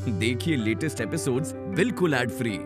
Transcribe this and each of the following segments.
देखिए latest episodes बिल्कुल ad free.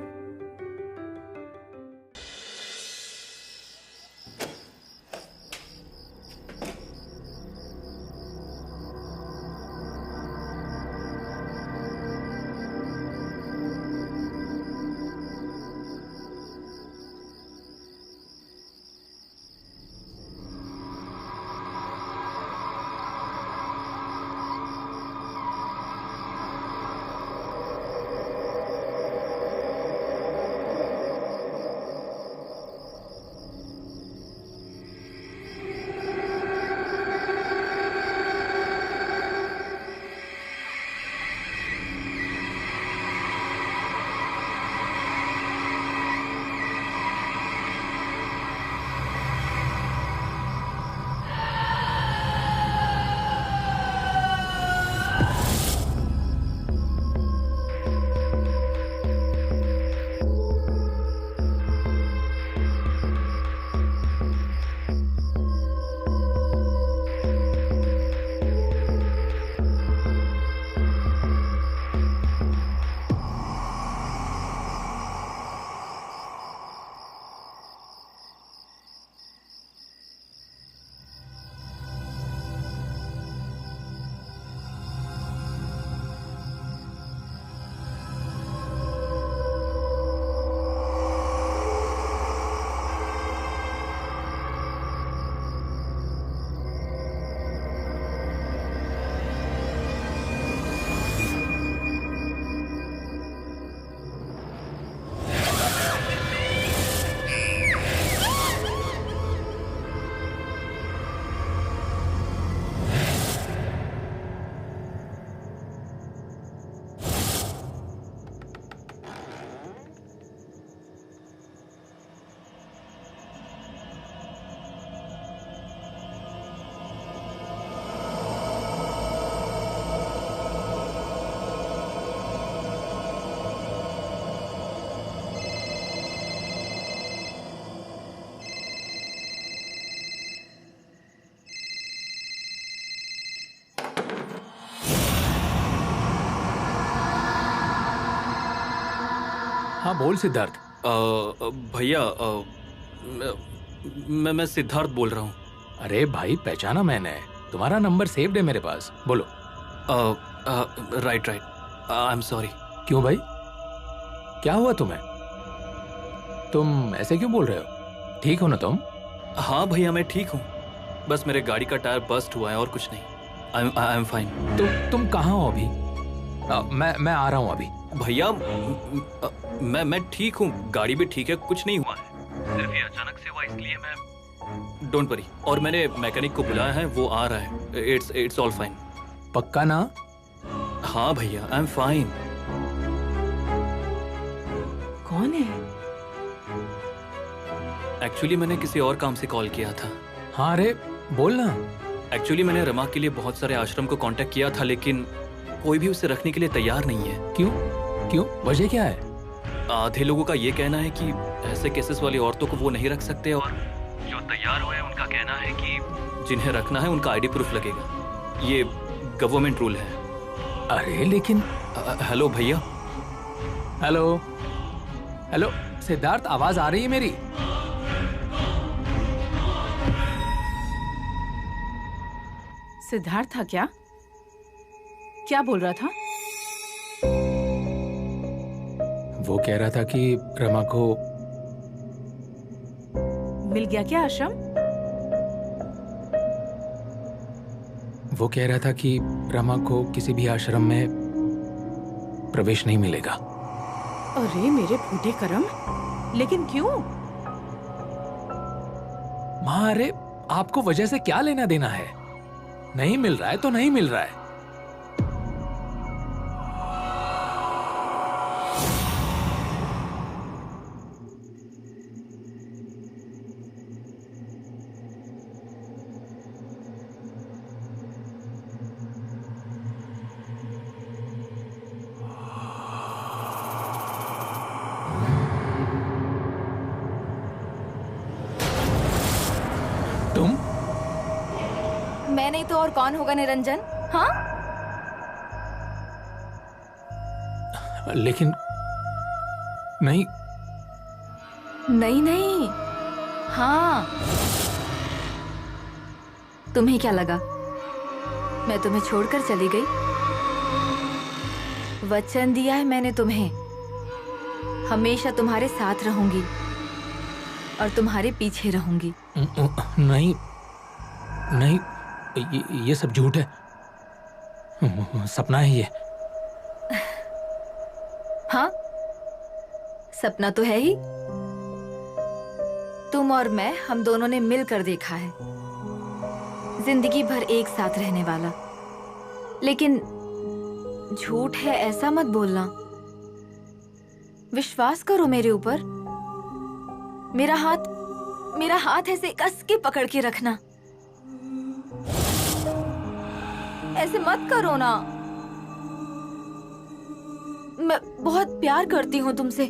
हाँ बोल सिद्धार्थ। भैया, मैं सिद्धार्थ बोल रहा हूँ। अरे भाई पहचाना मैंने, तुम्हारा नंबर सेव्ड है मेरे पास। बोलो। Right I am sorry. क्यों भाई, क्या हुआ तुम्हें? तुम ऐसे क्यों बोल रहे हो? ठीक हो ना तुम? हाँ भैया मैं ठीक हूँ, बस मेरे गाड़ी का टायर बस्ट हुआ है और कुछ नहीं। I am fine. तुम कहाँ हो अभी? मैं आ रहा हूँ अभी। भैया मैं ठीक हूँ, गाड़ी भी ठीक है, कुछ नहीं हुआ है, सिर्फ ये अचानक से हुआ इसलिए मैं। Don't worry. और मैंने मैकेनिक को बुलाया है, वो आ रहा है। It's all fine. पक्का ना? हाँ भैया आई एम फाइन। कौन है? एक्चुअली मैंने किसी और काम से कॉल किया था। हाँ अरे बोल ना। एक्चुअली मैंने रमा के लिए बहुत सारे आश्रम को कांटेक्ट किया था, लेकिन कोई भी उसे रखने के लिए तैयार नहीं है। क्यों वजह क्या है? आधे लोगों का ये कहना है कि ऐसे केसेस वाली औरतों को वो नहीं रख सकते, और जो तैयार हुए उनका कहना है कि जिन्हें रखना है उनका आईडी प्रूफ लगेगा। ये गवर्नमेंट रूल है। अरे लेकिन हेलो भैया। हेलो सिद्धार्थ, आवाज आ रही है मेरी? सिद्धार्थ था क्या बोल रहा था? वो कह रहा था कि रमा को मिल गया क्या आश्रम? वो कह रहा था कि रमा को किसी भी आश्रम में प्रवेश नहीं मिलेगा। अरे मेरे फूटे करम, लेकिन क्यों? माँ अरे आपको वजह से क्या लेना देना है? नहीं मिल रहा है तो नहीं मिल रहा है। मैं नहीं तो और कौन होगा निरंजन? हाँ लेकिन नहीं। नहीं नहीं, हाँ। तुम्हें क्या लगा मैं तुम्हें छोड़कर चली गई? वचन दिया है मैंने तुम्हें, हमेशा तुम्हारे साथ रहूंगी और तुम्हारे पीछे रहूंगी। नहीं नहीं, ये सब झूठ है, सपना है ये। हाँ, सपना तो है ही। तुम और मैं, हम दोनों ने मिलकर देखा है, जिंदगी भर एक साथ रहने वाला। लेकिन झूठ है ऐसा मत बोलना। विश्वास करो मेरे ऊपर। मेरा हाथ ऐसे कस के पकड़ के रखना। ऐसे मत करो ना। मैं बहुत प्यार करती हूँ तुमसे।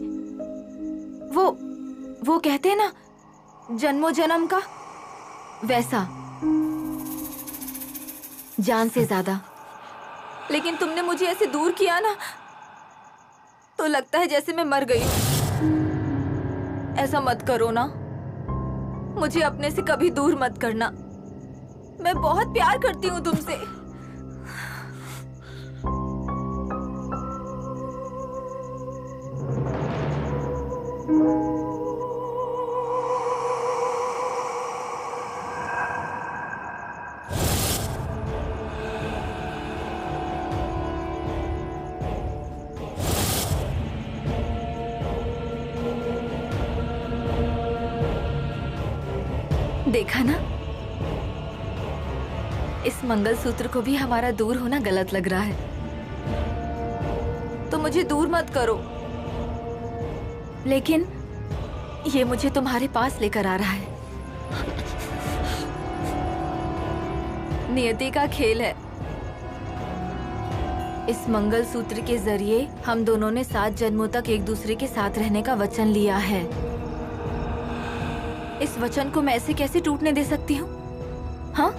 वो कहते हैं ना, जन्मों जन्म का, वैसा, जान से ज्यादा। लेकिन तुमने मुझे ऐसे दूर किया ना, तो लगता है जैसे मैं मर गई हूँ। ऐसा मत करो ना, मुझे अपने से कभी दूर मत करना। मैं बहुत प्यार करती हूँ तुमसे। देखा ना, इस मंगलसूत्र को भी हमारा दूर होना गलत लग रहा है। तो मुझे दूर मत करो। लेकिन ये मुझे तुम्हारे पास लेकर आ रहा है। नियति का खेल है। इस मंगलसूत्र के जरिए हम दोनों ने 7 जन्मों तक एक दूसरे के साथ रहने का वचन लिया है। इस वचन को मैं ऐसे कैसे टूटने दे सकती हूँ? हाँ?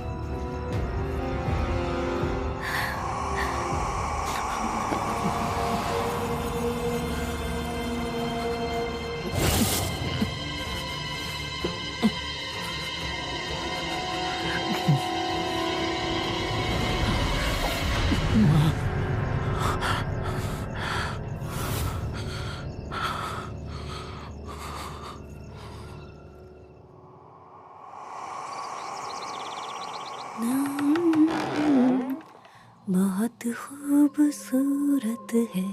बहुत खूबसूरत है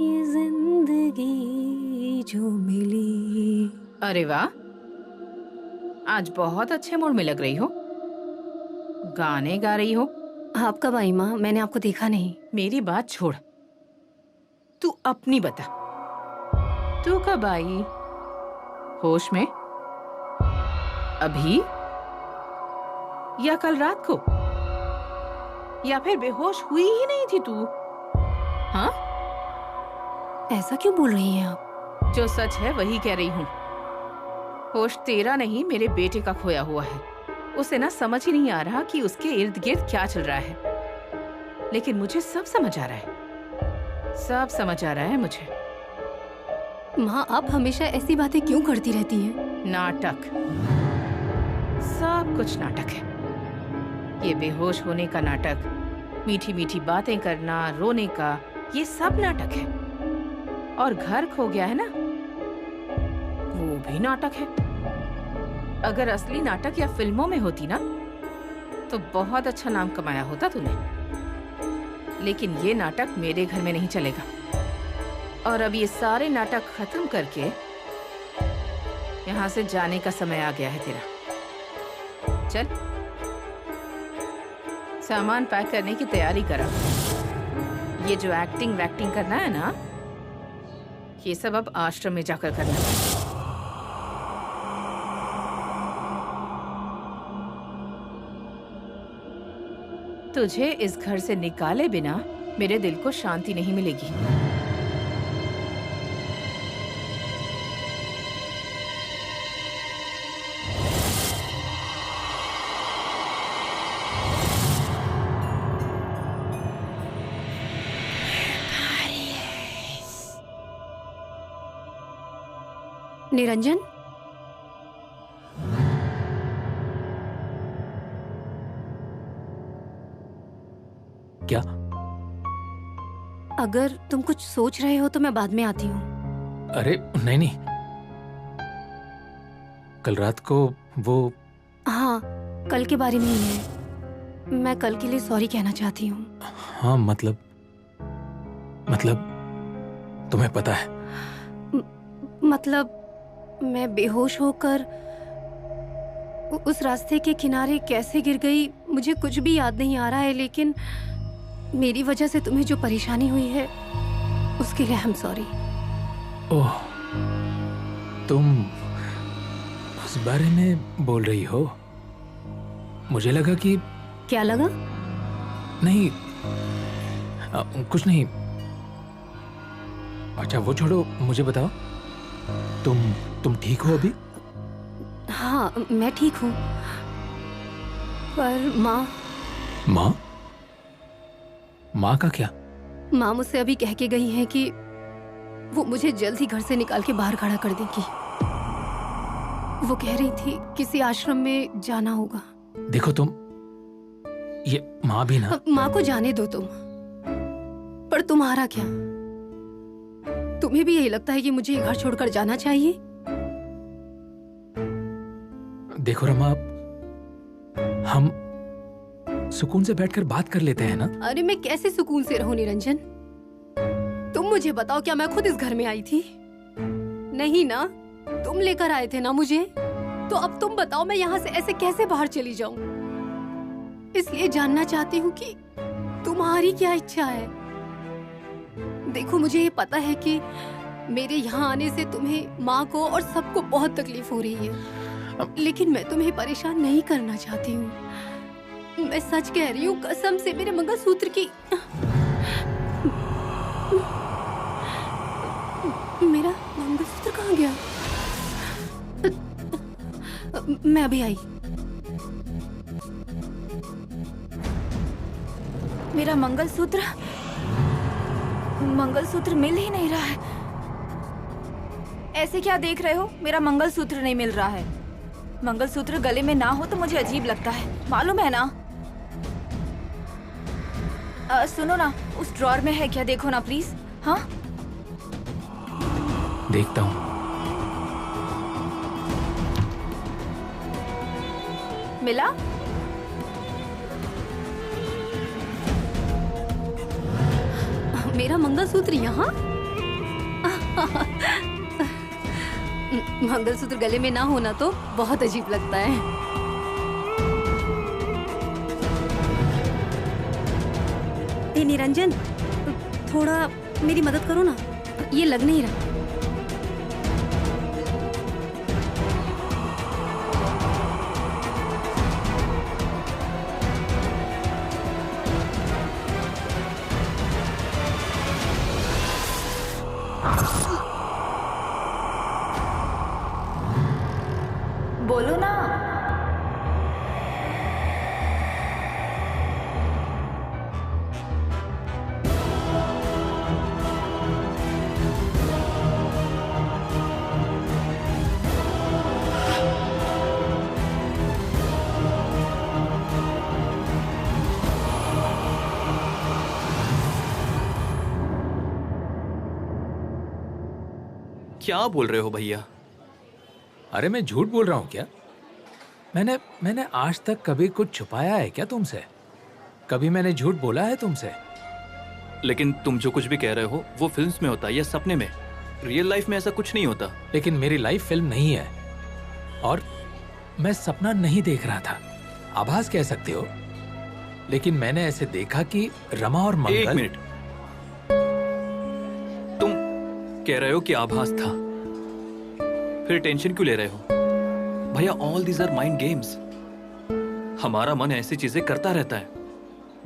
ये जिंदगी जो मिली। अरे वाह, आज बहुत अच्छे मूड में लग रही हो। गाने गा रही हो। आप कब आई माँ? मैंने आपको देखा नहीं। मेरी बात छोड़, तू अपनी बता। तू कब आई? होश में? अभी? या कल रात को? या फिर बेहोश हुई ही नहीं थी तू? हाँ? ऐसा क्यों बोल रही हैं आप? जो सच है वही कह रही हूँ। होश तेरा नहीं, मेरे बेटे का खोया हुआ है। उसे ना समझ ही नहीं आ रहा कि उसके इर्द गिर्द क्या चल रहा है। लेकिन मुझे सब समझ आ रहा है, सब समझ आ रहा है मुझे। माँ, आप हमेशा ऐसी बातें क्यों करती रहती हैं? नाटक, सब कुछ नाटक है। ये बेहोश होने का नाटक, मीठी मीठी बातें करना, रोने का, ये सब नाटक है। और घर खो गया है ना, वो भी नाटक है। अगर असली नाटक या फिल्मों में होती ना, तो बहुत अच्छा नाम कमाया होता तूने। लेकिन ये नाटक मेरे घर में नहीं चलेगा। और अब ये सारे नाटक खत्म करके यहाँ से जाने का समय आ गया है तेरा। चल, सामान पैक करने की तैयारी करा। ये जो एक्टिंग वैक्टिंग करना है ना, ये सब अब आश्रम में जाकर करना है। तुझे इस घर से निकाले बिना मेरे दिल को शांति नहीं मिलेगी। निरंजन, क्या? अगर तुम कुछ सोच रहे हो तो मैं बाद में आती हूँ। अरे नहीं नहीं, कल रात को वो हाँ, कल के बारे में ही है। मैं कल के लिए सॉरी कहना चाहती हूँ। हाँ मतलब तुम्हें पता है? मतलब मैं बेहोश होकर उस रास्ते के किनारे कैसे गिर गई मुझे कुछ भी याद नहीं आ रहा है, लेकिन मेरी वजह से तुम्हें जो परेशानी हुई है उसके लिए आई एम सॉरी। ओह, तुम उस बारे में बोल रही हो? मुझे लगा कि... क्या लगा? नहीं, कुछ नहीं। अच्छा वो छोड़ो, मुझे बताओ, तुम ठीक हो अभी? हाँ, मैं ठीक हूँ, पर माँ का क्या? माँ मुझसे अभी कह के गई हैं कि वो मुझे जल्द ही घर से निकाल के बाहर खड़ा कर देगी। वो कह रही थी किसी आश्रम में जाना होगा। देखो तुम, ये माँ भी ना... माँ को जाने दो तुम, पर तुम्हारा क्या? तुम्हें भी यही लगता है कि मुझे ये घर छोड़कर जाना चाहिए? देखो रमा, हम सुकून से बैठकर बात कर लेते हैं ना? अरे मैं कैसे सुकून से रहूं निरंजन? तुम मुझे बताओ, क्या मैं खुद इस घर में आई थी? नहीं ना, तुम लेकर आए थे ना मुझे। तो अब तुम बताओ मैं यहाँ से ऐसे कैसे बाहर चली जाऊं? इसलिए जानना चाहती हूँ कि तुम्हारी क्या इच्छा है। देखो मुझे ये पता है कि मेरे यहाँ आने से तुम्हें, माँ को और सबको बहुत तकलीफ हो रही है, लेकिन मैं तुम्हें परेशान नहीं करना चाहती हूँ। मैं सच कह रही हूँ, कसम से। मेरे मंगलसूत्र की... मेरा मंगलसूत्र कहाँ गया? मैं अभी आई। मेरा मंगलसूत्र मिल ही नहीं रहा है। ऐसे क्या देख रहे हो? मेरा मंगलसूत्र नहीं मिल रहा है। मंगलसूत्र गले में ना हो तो मुझे अजीब लगता है, मालूम है ना? सुनो ना, उस ड्रॉर में है क्या? देखो ना प्लीज। हाँ, देखता हूँ। मिला? मेरा मंगलसूत्र यहाँ? मंगलसूत्र गले में ना होना तो बहुत अजीब लगता है। ए निरंजन, थोड़ा मेरी मदद करो ना, ये लग नहीं रहा। बोलो ना। क्या बोल रहे हो भैया? अरे मैं झूठ बोल रहा हूँ क्या? मैंने आज तक कभी कुछ छुपाया है क्या तुमसे? कभी मैंने झूठ बोला है तुमसे? लेकिन तुम जो कुछ भी कह रहे हो वो फिल्म्स में होता है या सपने में। रियल लाइफ में ऐसा कुछ नहीं होता। लेकिन मेरी लाइफ फिल्म नहीं है, और मैं सपना नहीं देख रहा था, आभास कह सकते हो। लेकिन मैंने ऐसे देखा कि रमा और मंगल... एक मिनट, तुम कह रहे हो कि आभास था, फिर टेंशन क्यों ले रहे हो? भैया, all these are mind games. हमारा मन ऐसी चीजें करता रहता है।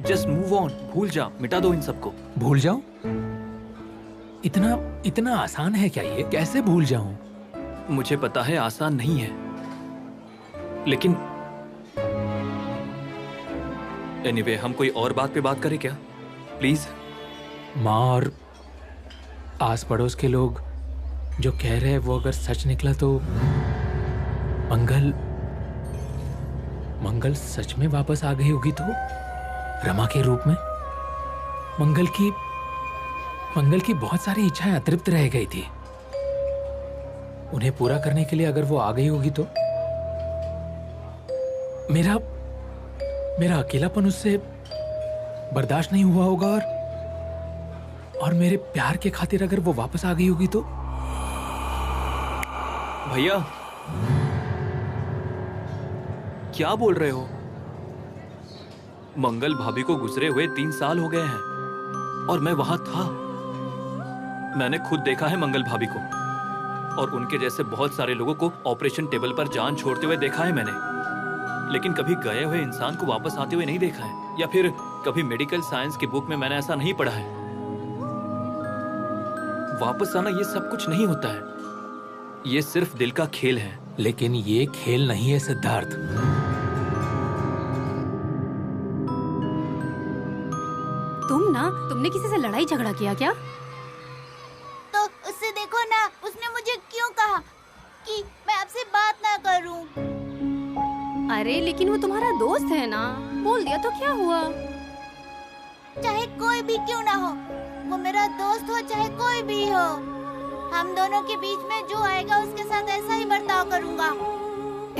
जस्ट मूव ऑन, भूल जा, मिटा दो इन सबको। भूल जाऊं? इतना आसान है क्या ये? कैसे भूल जाऊं? मुझे पता है आसान नहीं है, लेकिन एनीवे, हम कोई और बात पे बात करें क्या, प्लीज? माँ और आस पड़ोस के लोग जो कह रहे हैं वो अगर सच निकला तो मंगल सच में वापस आ गई होगी तो रमा के रूप में। मंगल की बहुत सारी इच्छाएं अतृप्त रह गई थी, उन्हें पूरा करने के लिए अगर वो आ गई होगी तो मेरा अकेलापन उससे बर्दाश्त नहीं हुआ होगा, और मेरे प्यार के खातिर अगर वो वापस आ गई होगी तो। भैया क्या बोल रहे हो? मंगल भाभी को गुजरे हुए 3 साल हो गए हैं और मैं वहां था। मैंने खुद देखा है मंगल भाभी को, और उनके जैसे बहुत सारे लोगों को ऑपरेशन टेबल पर जान छोड़ते हुए देखा है मैंने, लेकिन कभी गए हुए इंसान को वापस आते हुए नहीं देखा है, या फिर कभी मेडिकल साइंस की बुक में मैंने ऐसा नहीं पढ़ा है। वापस आना ये सब कुछ नहीं होता है, ये सिर्फ दिल का खेल है। लेकिन ये खेल नहीं है सिद्धार्थ। तुमने किसी से लड़ाई झगड़ा किया क्या? तो उससे देखो ना, उसने मुझे क्यों कहा कि मैं आपसे बात ना करूं। अरे लेकिन वो तुम्हारा दोस्त है ना, बोल दिया तो क्या हुआ? चाहे कोई भी क्यों ना हो, वो मेरा दोस्त हो चाहे कोई भी हो, हम दोनों के बीच में जो आएगा उसके साथ ऐसा ही बर्ताव करूंगा।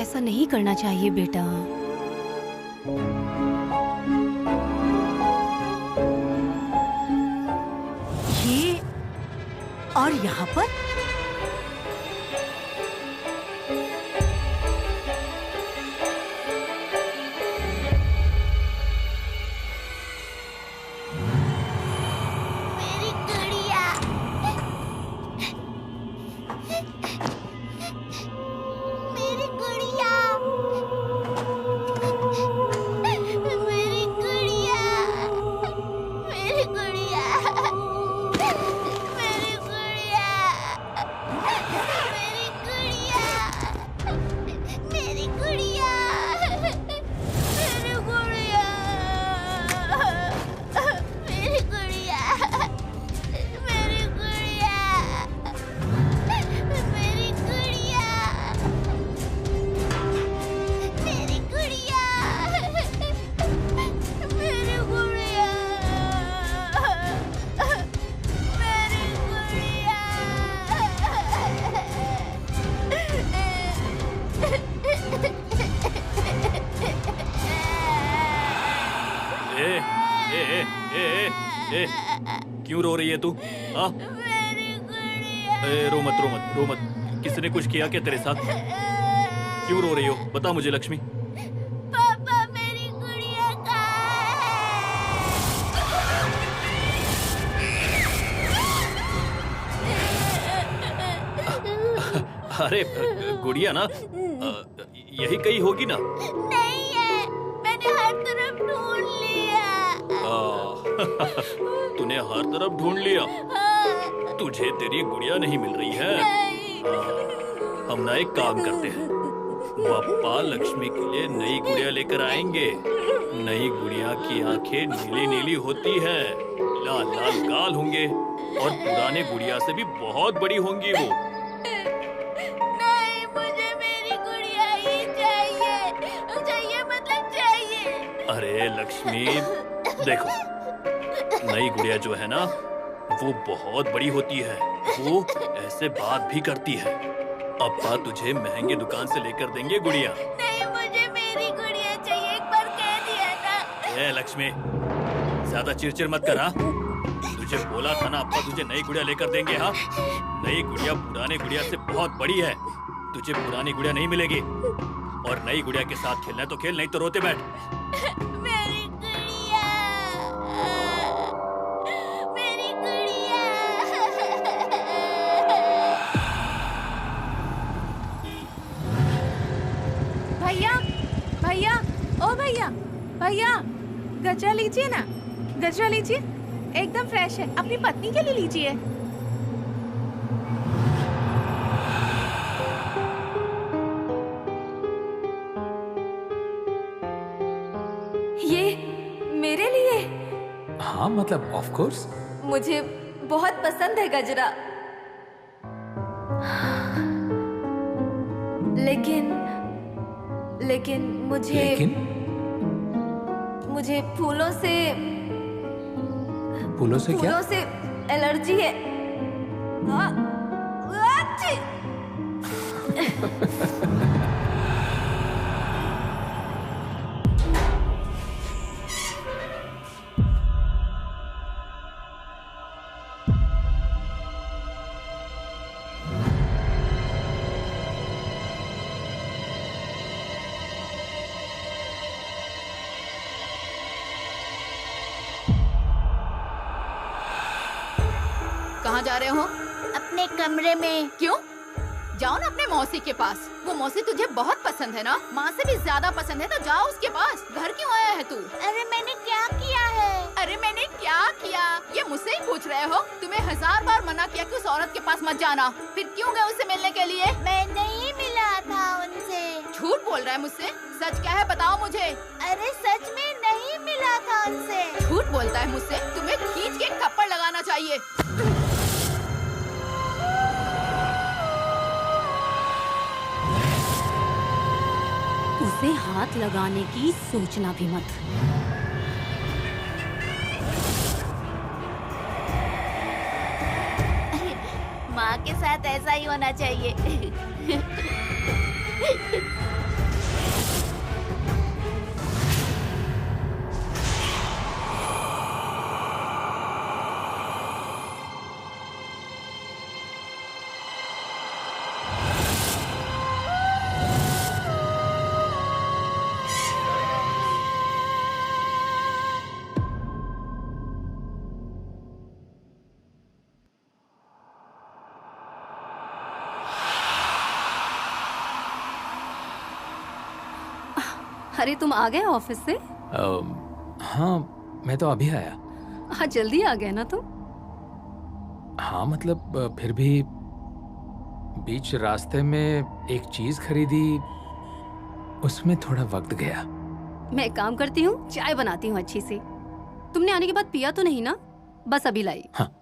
ऐसा नहीं करना चाहिए बेटा। ये और यहाँ पर मेरी गुड़िया, मेरी गुड़िया, मेरी गुड़िया, मेरी गुड़िया, मेरी गुड़िया, मेरी गुड़िया, मेरी गुड़िया, मेरी गुड़िया, मेरी गुड़िया, मेरी गुड़िया, मेरी गुड़िया, मेरी गुड़िया, मेरी गुड़िया, ए, क्यों रो रही है तू? हाँ? रो मत, रो मत, रो मत। किसने कुछ किया क्या तेरे साथ? क्यों रो रही हो? बता मुझे लक्ष्मी। पापा, मेरी गुड़िया कहाँ है? अरे गुड़िया ना, यही कहीं होगी ना? नहीं है, मैंने हर तरफ ढूंढ लिया। तूने हर तरफ ढूंढ लिया? तुझे तेरी गुड़िया नहीं मिल रही है? हम ना एक काम करते हैं, पापा लक्ष्मी के लिए नई गुड़िया लेकर आएंगे। नई गुड़िया की आंखें नीली नीली होती है, लाल लाल गाल होंगे, और पुराने गुड़िया से भी बहुत बड़ी होंगी वो। नहीं, मुझे मेरी गुड़िया ही चाहिए। चाहिए मतलब चाहिए। अरे लक्ष्मी देखो, नई गुड़िया जो है ना वो बहुत बड़ी होती है, वो ऐसे बात भी करती है। पापा तुझे महंगे दुकान से लेकर देंगे गुड़िया। नहीं, मुझे मेरी गुड़िया चाहिए, एक बार कह दिया ना। ए लक्ष्मी, ज्यादा चिड़चिड़ मत कर। हाँ, तुझे बोला था ना अप्पा तुझे नई गुड़िया लेकर देंगे। हाँ, नई गुड़िया पुराने गुड़िया से बहुत बड़ी है, तुझे पुरानी गुड़िया नहीं मिलेगी। और नई गुड़िया के साथ खेलना है तो खेल, नहीं तो रोते बैठ। मेरी गुड़िया, मेरी गुड़िया। भैया, भैया, ओ भैया, भैया, गजरा लीजिए ना, गजरा लीजिए, एकदम फ्रेश है, अपनी पत्नी के लिए लीजिए। ये मेरे लिए? हाँ मतलब ऑफ कोर्स। मुझे बहुत पसंद है गजरा। लेकिन मुझे फूलों से क्या? फूलों से एलर्जी है। अच्छी! कहाँ जा रहे हो? अपने कमरे में। क्यों? जाओ ना अपने मौसी के पास। वो मौसी तुझे बहुत पसंद है ना, माँ से भी ज्यादा पसंद है, तो जाओ उसके पास। घर क्यों आया है तू? अरे मैंने क्या किया है? अरे मैंने क्या किया, ये मुझसे ही पूछ रहे हो? तुम्हें 1000 बार मना किया कि उस औरत के पास मत जाना, फिर क्यों गए उससे मिलने के लिए? मैं नहीं मिला था उनसे। झूठ बोल रहा है मुझसे, सच क्या है बताओ मुझे। अरे सच में नहीं मिला था उनसे। झूठ बोलता है मुझसे, तुम्हें खींच के थप्पड़ लगाना चाहिए। उसे हाथ लगाने की सोचना भी मत। माँ के साथ ऐसा ही होना चाहिए। अरे तुम आ गए ऑफिस से? हाँ, मैं तो अभी आया। हाँ, जल्दी आ गए ना तुम। हाँ मतलब फिर भी बीच रास्ते में एक चीज खरीदी, उसमें थोड़ा वक्त गया। मैं एक काम करती हूँ, चाय बनाती हूँ अच्छी सी। तुमने आने के बाद पिया तो नहीं ना? बस अभी लाई। हाँ।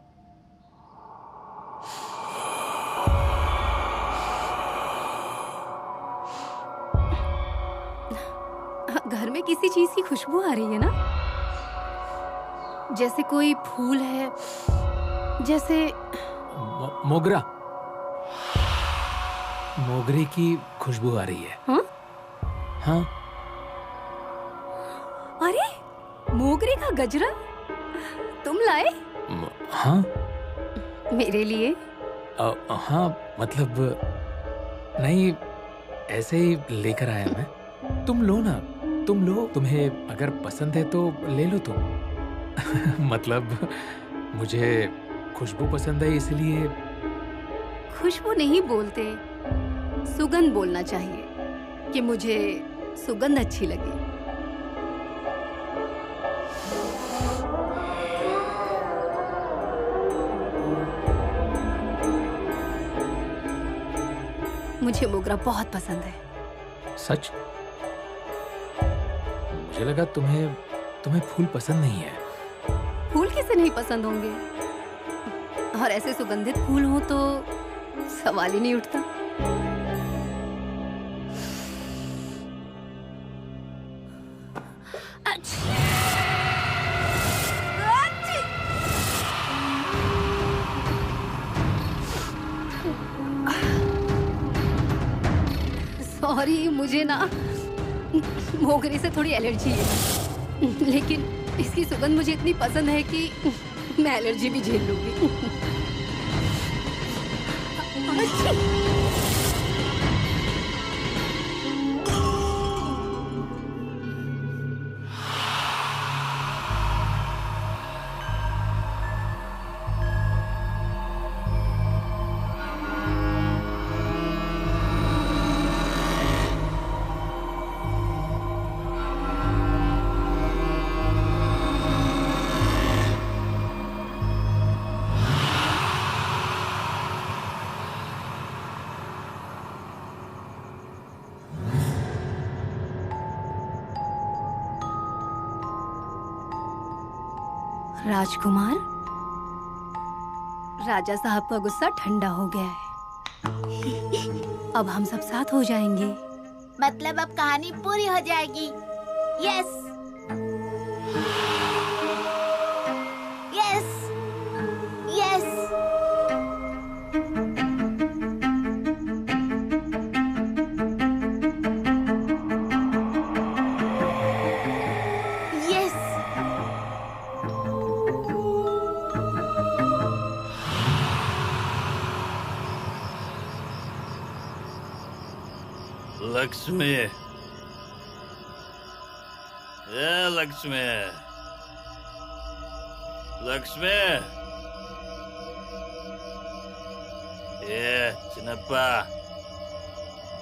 घर में किसी चीज की खुशबू आ रही है ना, जैसे कोई फूल है, जैसे मोगरा, मोगरे की खुशबू आ रही है। हाँ? हाँ। अरे मोगरे का गजरा तुम लाए? हाँ। मेरे लिए? हाँ मतलब नहीं, ऐसे ही लेकर आया मैं। तुम लो ना, तुम लो, तुम्हें अगर पसंद है तो ले लो तुम। मतलब मुझे खुशबू पसंद है इसलिए। खुशबू नहीं बोलते, सुगंध बोलना चाहिए कि मुझे सुगंध अच्छी लगी। मुझे मोगरा बहुत पसंद है। सच? मुझे लगा तुम्हें फूल पसंद नहीं है। फूल किसे नहीं पसंद होंगे, और ऐसे सुगंधित फूल हो तो सवाल ही नहीं उठता। सॉरी, मुझे ना मोगरे से थोड़ी एलर्जी है, लेकिन इसकी सुगंध मुझे इतनी पसंद है कि मैं एलर्जी भी झेल लूंगी। राजकुमार, राजा साहब का गुस्सा ठंडा हो गया है। अब हम सब साथ हो जाएंगे। मतलब अब कहानी पूरी हो जाएगी। Yes yes yes. Yes. Lakshmi, ए लक्ष्मी, लक्ष्मी, ये चिन्नप्पा,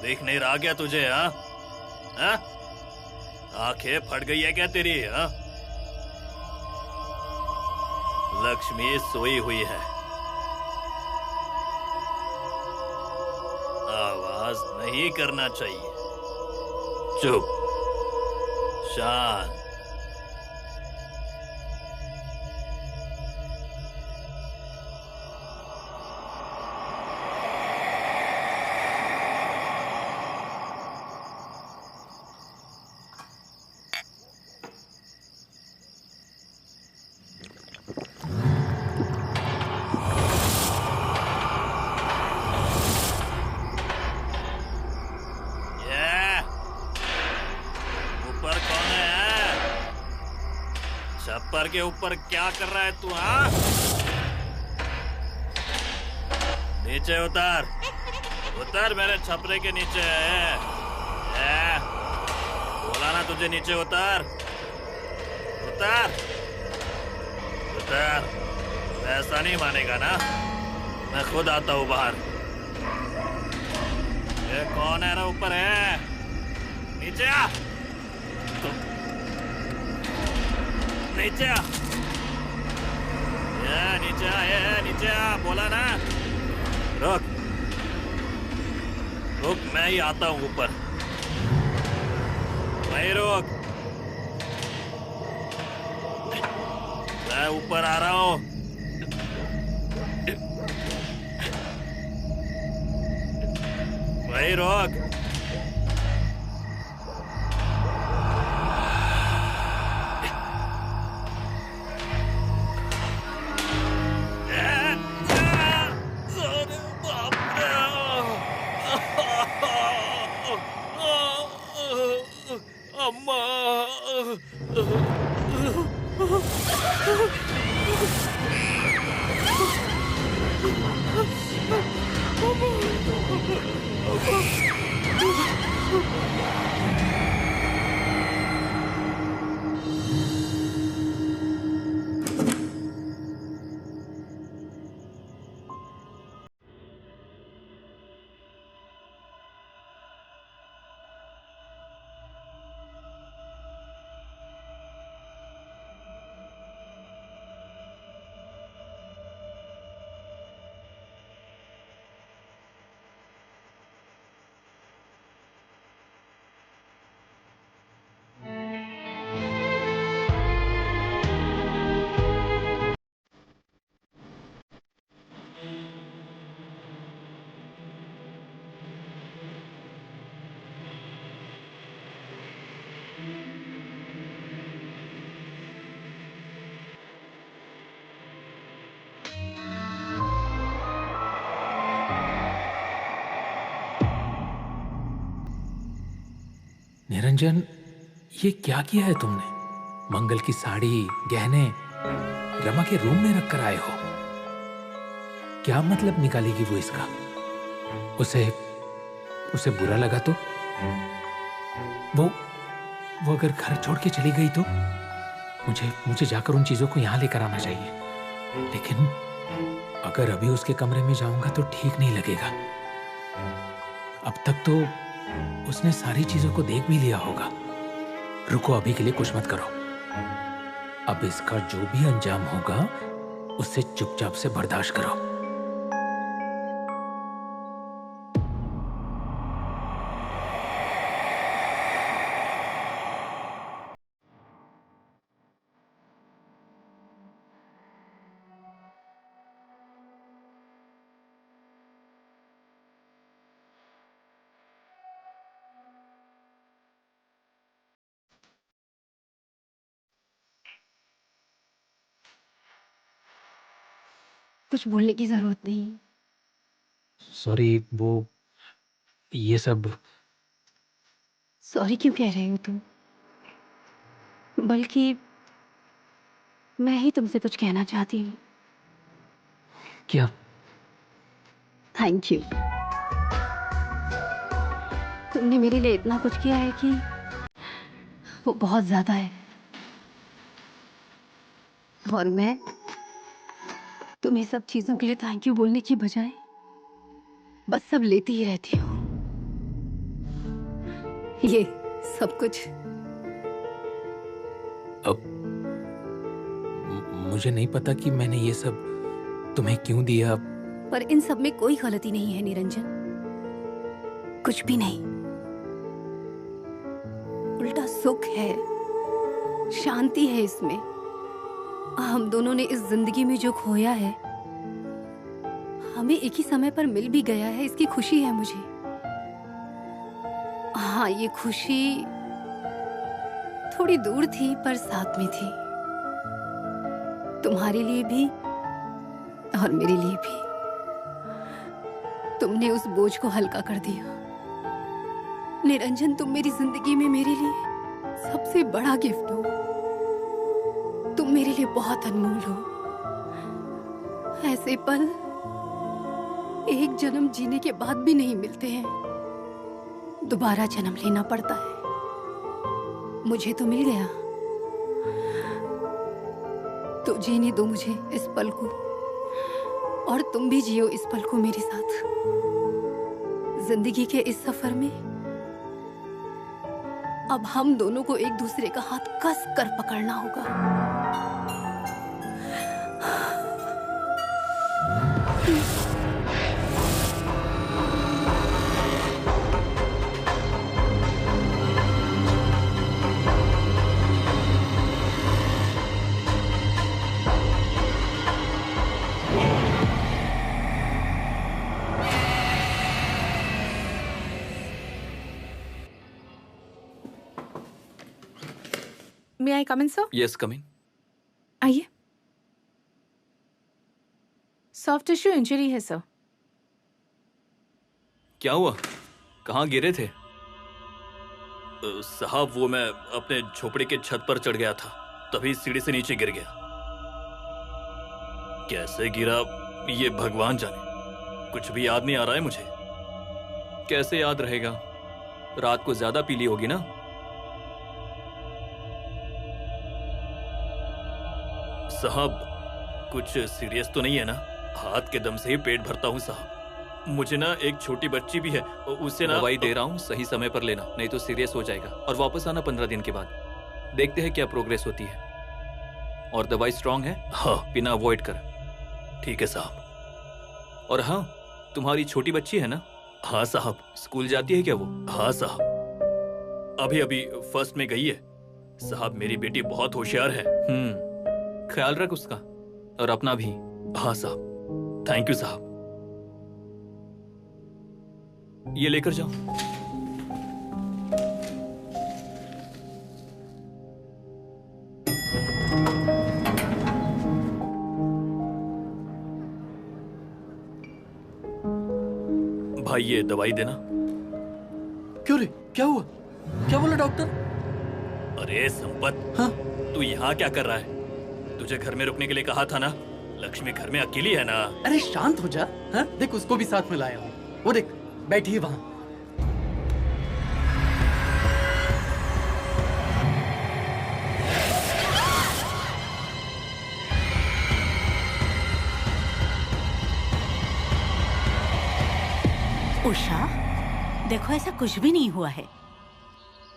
देख नहीं रहा क्या तुझे? हाँ हाँ, आंखें फट गई है क्या तेरी? हाँ, लक्ष्मी सोई हुई है, आवाज नहीं करना चाहिए, चुप, शांत। छप्पर के ऊपर क्या कर रहा है तू? हाँ, नीचे उतर, उतर, मेरे छपरे के नीचे है। बोला ना तुझे नीचे उतर, उतर, उतर। ऐसा नहीं मानेगा ना, मैं खुद आता हूँ बाहर। ये कौन है ना ऊपर है? नीचे आ, नीचे आ, ये नीचे आ, ये नीचे आ, बोला ना। रुक, रुक, मैं ही आता हूँ ऊपर, मैं रुक, मैं ऊपर आ रहा हूँ। भाई रोक, निरंजन, ये क्या किया है तुमने? मंगल की साड़ी, गहने रमा के रूम में रख कर आए हो। क्या मतलब निकालेगी वो इसका? उसे बुरा लगा तो? वो अगर घर छोड़ के चली गई तो? मुझे जाकर उन चीजों को यहाँ लेकर आना चाहिए। लेकिन अगर अभी उसके कमरे में जाऊंगा तो ठीक नहीं लगेगा। अब तक तो उसने सारी चीजों को देख भी लिया होगा। रुको, अभी के लिए कुछ मत करो। अब इसका जो भी अंजाम होगा उससे चुपचाप से बर्दाश्त करो। कुछ बोलने की जरूरत नहीं। सॉरी, वो ये सब। सॉरी क्यों कह रहे हो तुम? बल्कि मैं ही तुमसे कुछ कहना चाहती हूँ। क्या? Thank you. तुमने मेरे लिए इतना कुछ किया है कि वो बहुत ज्यादा है। और मैं तुम्हें सब चीजों के लिए थैंक यू बोलने की बजाय बस सब लेती ही रहती हूँ। ये सब कुछ। अब मुझे नहीं पता कि मैंने ये सब तुम्हें क्यों दिया। पर इन सब में कोई गलती नहीं है निरंजन, कुछ भी नहीं। उल्टा सुख है, शांति है इसमें। हम दोनों ने इस जिंदगी में जो खोया है, हमें एक ही समय पर मिल भी गया है, इसकी खुशी है मुझे। हाँ, ये खुशी थोड़ी दूर थी पर साथ में थी, तुम्हारे लिए भी और मेरे लिए भी। तुमने उस बोझ को हल्का कर दिया। निरंजन, तुम मेरी जिंदगी में मेरे लिए सबसे बड़ा गिफ्ट हो। तुम मेरे लिए बहुत अनमोल हो। ऐसे पल एक जन्म जीने के बाद भी नहीं मिलते हैं, दोबारा जन्म लेना पड़ता है। मुझे तो मिल गया, तो जीने दो मुझे इस पल को, और तुम भी जियो इस पल को मेरे साथ। जिंदगी के इस सफर में अब हम दोनों को एक दूसरे का हाथ कस कर पकड़ना होगा। May I come in, sir? Yes, come in. आइए। सॉफ्ट टिश्यू इंजरी है सर। क्या हुआ? कहाँ गिरे थे? साहब, वो मैं अपने झोपड़ी के छत पर चढ़ गया था, तभी सीढ़ी से नीचे गिर गया। कैसे गिरा ये भगवान जाने, कुछ भी याद नहीं आ रहा है मुझे। कैसे याद रहेगा? रात को ज्यादा पी ली होगी ना। साहब, कुछ सीरियस तो नहीं है ना? हाथ के दम से ही पेट भरता हूँ साहब। मुझे ना एक छोटी बच्ची भी है, उसे ना दवाई दे रहा हूँ, सही समय पर लेना, नहीं तो सीरियस हो जाएगा। और वापस आना 15 दिन के बाद, देखते हैं क्या प्रोग्रेस होती है। और दवाई स्ट्रांग है? हाँ, पीना अवॉइड कर। ठीक है साहब। और हाँ, तुम्हारी छोटी बच्ची है ना? हाँ साहब। स्कूल जाती है क्या वो? हाँ साहब, अभी अभी फर्स्ट में गई है। साहब, मेरी बेटी बहुत होशियार है। ख्याल रख उसका, और अपना भी। हाँ साहब। थैंक यू साहब। ये लेकर जाओ। भाई, ये दवाई देना। क्यों रे, क्या हुआ? क्या बोला डॉक्टर? अरे संपत, हाँ? तू यहाँ क्या कर रहा है? तुझे घर में रुकने के लिए कहा था ना। लक्ष्मी घर में अकेली है ना। अरे शांत हो जा। हाँ? देख, उसको भी साथ में लाया हूँ। वो देख, बैठी है वहाँ। उषा, देखो ऐसा कुछ भी नहीं हुआ है।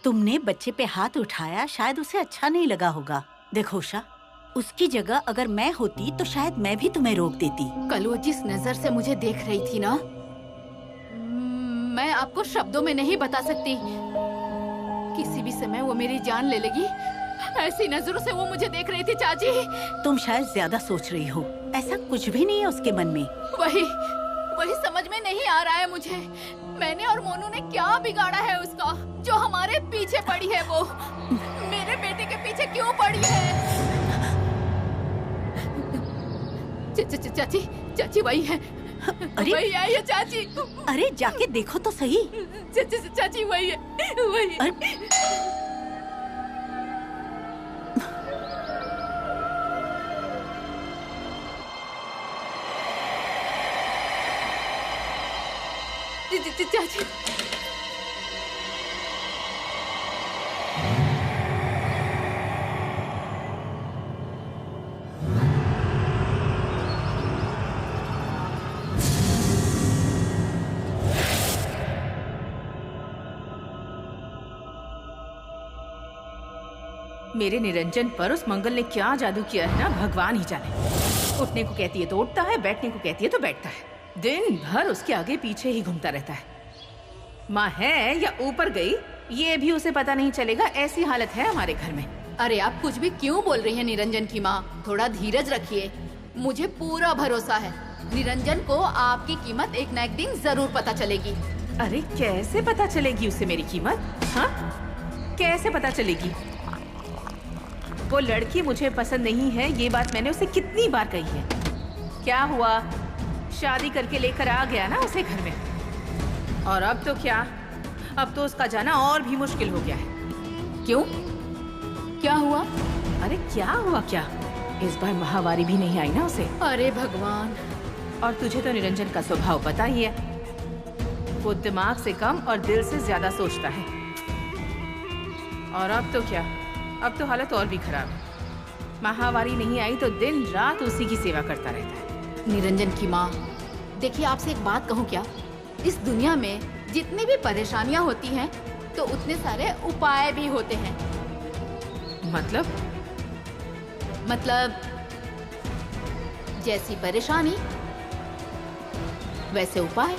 तुमने बच्चे पे हाथ उठाया, शायद उसे अच्छा नहीं लगा होगा। देखो उषा, उसकी जगह अगर मैं होती तो शायद मैं भी तुम्हें रोक देती। कल वो जिस नजर से मुझे देख रही थी ना, मैं आपको शब्दों में नहीं बता सकती। किसी भी समय वो मेरी जान ले लेगी, ऐसी नजरों से वो मुझे देख रही थी चाची। तुम शायद ज्यादा सोच रही हो, ऐसा कुछ भी नहीं है उसके मन में। वही समझ में नहीं आ रहा है मुझे। मैंने और मोनू ने क्या बिगाड़ा है उसका, जो हमारे पीछे पड़ी है? वो मेरे बेटे के पीछे क्यों पड़ी है? चाची, चाची वही है। अरे वही आई है चाची। अरे जाके देखो तो सही। चाची वही है, वही। चाची मेरे निरंजन पर उस मंगल ने क्या जादू किया है ना, भगवान ही जाने। उठने को कहती है तो उठता है, बैठने को कहती है तो बैठता है। दिन भर उसके आगे पीछे ही घूमता रहता है। माँ है या ऊपर गई ये भी उसे पता नहीं चलेगा, ऐसी हालत है हमारे घर में। अरे आप कुछ भी क्यों बोल रही हैं निरंजन की माँ? थोड़ा धीरज रखिए, मुझे पूरा भरोसा है निरंजन को आपकी कीमत एक न एक दिन जरूर पता चलेगी। अरे कैसे पता चलेगी उसे मेरी कीमत? हाँ, कैसे पता चलेगी? वो लड़की मुझे पसंद नहीं है, ये बात मैंने उसे कितनी बार कही है। क्या हुआ, शादी करके लेकर आ गया ना उसे घर में, और अब तो क्या, अब तो उसका जाना और भी मुश्किल हो गया है। क्यों, क्या हुआ? अरे क्या हुआ क्या, इस बार महावारी भी नहीं आई ना उसे। अरे भगवान। और तुझे तो निरंजन का स्वभाव पता ही है, वो दिमाग से कम और दिल से ज्यादा सोचता है। और अब तो क्या, अब तो हालत और भी खराब है। महावारी नहीं आई तो दिन रात उसी की सेवा करता रहता है। निरंजन की माँ, देखिए आपसे एक बात कहूँ क्या, इस दुनिया में जितनी भी परेशानियाँ होती हैं तो उतने सारे उपाय भी होते हैं। मतलब जैसी परेशानी वैसे उपाय।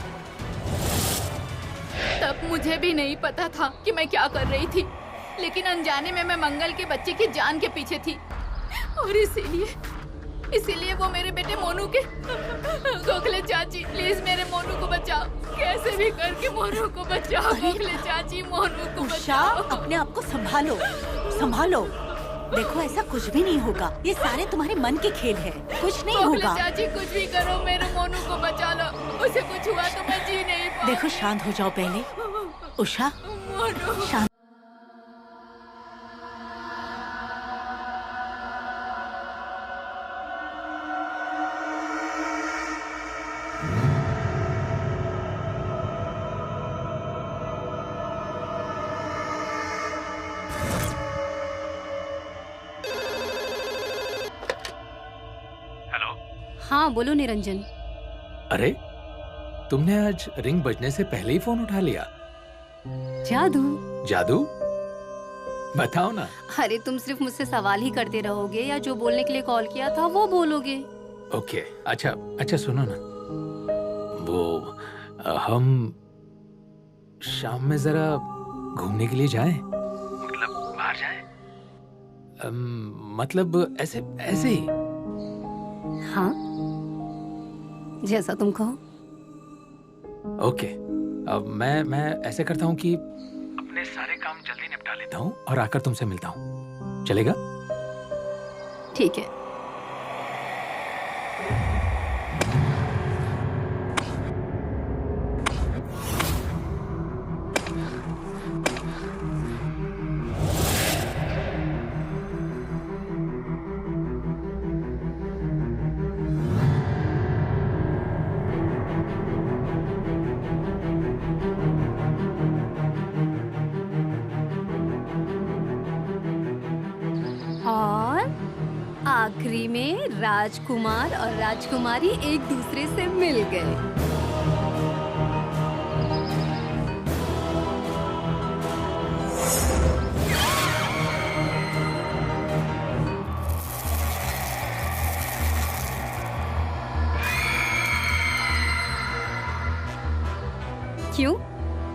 तब मुझे भी नहीं पता था कि मैं क्या कर रही थी, लेकिन अनजाने में मैं मंगल के बच्चे की जान के पीछे थी, और इसीलिए वो मेरे बेटे मोनू के गोखले चाची, प्लीज मेरे मोनू को बचाओ, कैसे भी करके मोनू को बचाओ। गोखले चाची, मोनू को बचाओ। अपने आप को संभालो, संभालो। देखो ऐसा कुछ भी नहीं होगा, ये सारे तुम्हारे मन के खेल है, कुछ नहीं होगा। चाची कुछ भी करो, मेरे मोनू को बचा लो, उसे कुछ हुआ तो मैं जी नहीं पाऊंगी। देखो शांत हो जाओ पहले, उषा शांत। हाँ बोलो निरंजन। अरे तुमने आज रिंग बजने से पहले ही फोन उठा लिया। जादू। जादू? बताओ ना। अरे तुम सिर्फ मुझसे सवाल ही करते रहोगे या जो बोलने के लिए कॉल किया था वो बोलोगे? ओके, अच्छा सुनो ना, वो हम शाम में जरा घूमने के लिए जाएं? मतलब बाहर जाएं? मतलब ऐसे ही। हाँ जैसा तुम कहो। ओके, अब मैं ऐसे करता हूँ कि अपने सारे काम जल्दी निपटा लेता हूँ और आकर तुमसे मिलता हूँ, चलेगा? ठीक है। आखिरी में राजकुमार और राजकुमारी एक दूसरे से मिल गए। क्यों,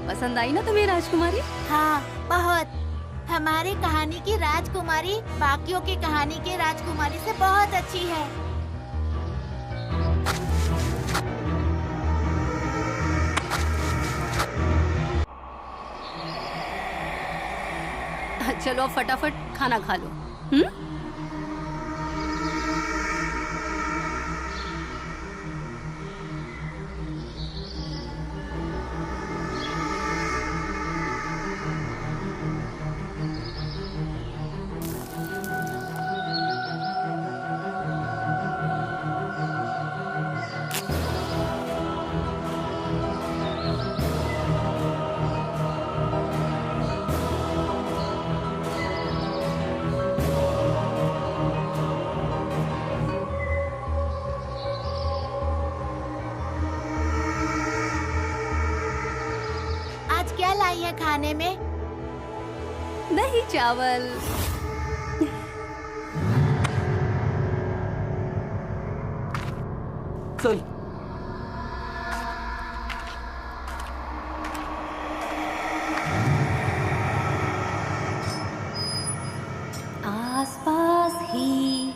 पसंद आई ना तुम्हें राजकुमारी? हाँ बहुत। हमारी कहानी की राजकुमारी बाकियों की कहानी के राजकुमारी से बहुत अच्छी है। चलो अब फटाफट खाना खा लो। लाई है खाने में? दही चावल। चल। आसपास ही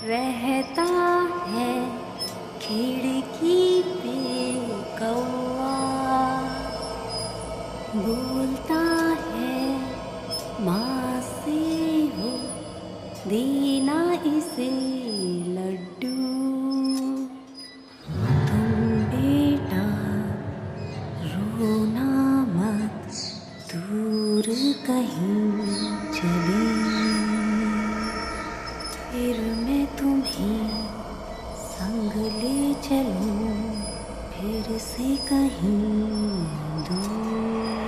रहता है खिड़की पे कौवा, बोलता है माँ से वो देना इसे लड्डू। तुम बेटा रोना मत, दूर कहीं चले, फिर मैं तुम्हें संग ले चलूं, फिर से कहीं दूर।